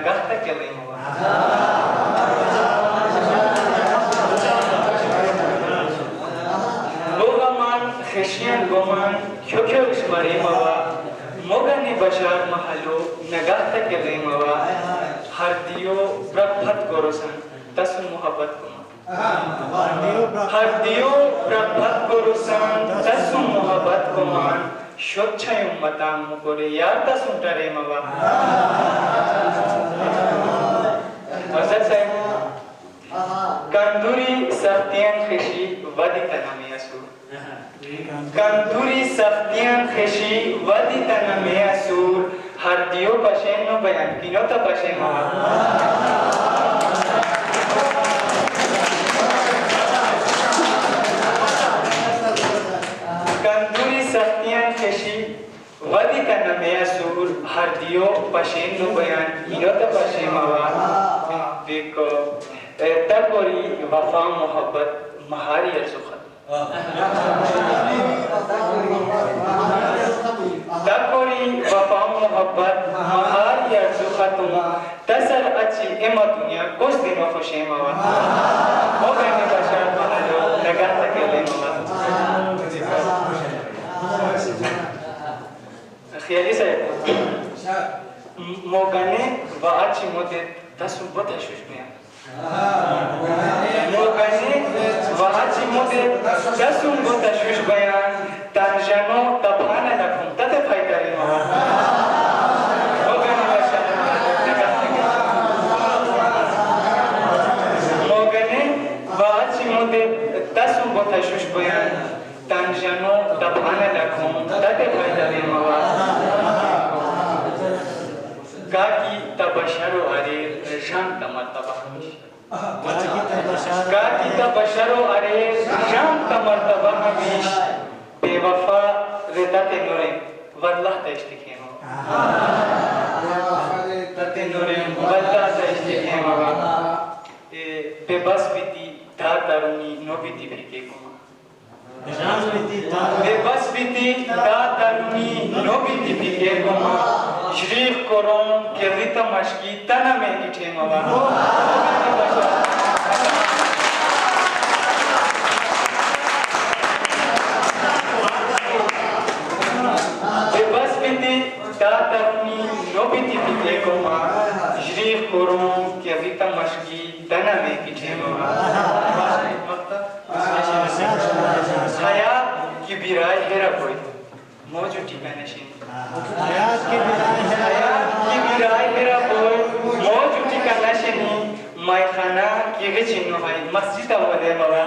nagahta kelemawa Bogaman kheshiyan goman kyokyosh maremawa Mogani bashar mahalo nagahta kelemawa Hardiyo prabhat gorosan tasun muhabbat kuma Hardiyo prabhat gorosan tasun muhabbat kuman Shochayum matam mukore yar tasun taremawa Azad sahib Kanduri saftiyan kheshi wadi taname asur Kanduri saftiyan kheshi wadi taname asur Hardiyo pashen no bayan kinota pashen mawa Kanduri saftiyan kheshi wadi taname asur Hardiyo pashen no bayan kinota pashen mawa Dekho Takori wafa mohabbat mahari arzukhat Takori wafa mohabbat mahari arzukhatum tasar achi ema dunya kos dino khoshemawa Mogane bashar mahalo nagahta kelemawa Khiyali sahib Mogane wa achi mode tasu bata shushmeya Mogane wahachi mode tasum bota shush bayan tanjano tabhana lakum tate faydari ma Mogane bashar Mogane wahachi mode tasum bota shush bayan tanjano tabhana lakum tate faydari ma Kaki tabasharu are shanta martaba Kaki tabasharu are shanta martaba hamish bewafa reta tenore wallah ta ishtikhema tate nore wallah ta ishtikhema bebas biti ta taruni nobiti bhike kuma bebas biti ta taruni nobiti bhike kuma Shrif koron kirita mashki tana me ithemawa Bebas biti tatarni nobiti bitekoma Shrif koron kirita mashki tana me ithemawa Haya ki birai hera koi Moju tikane shin Hayat ki birai hera boy Moju tikana shini Mai khana ki gichin no hai masjid awale mawa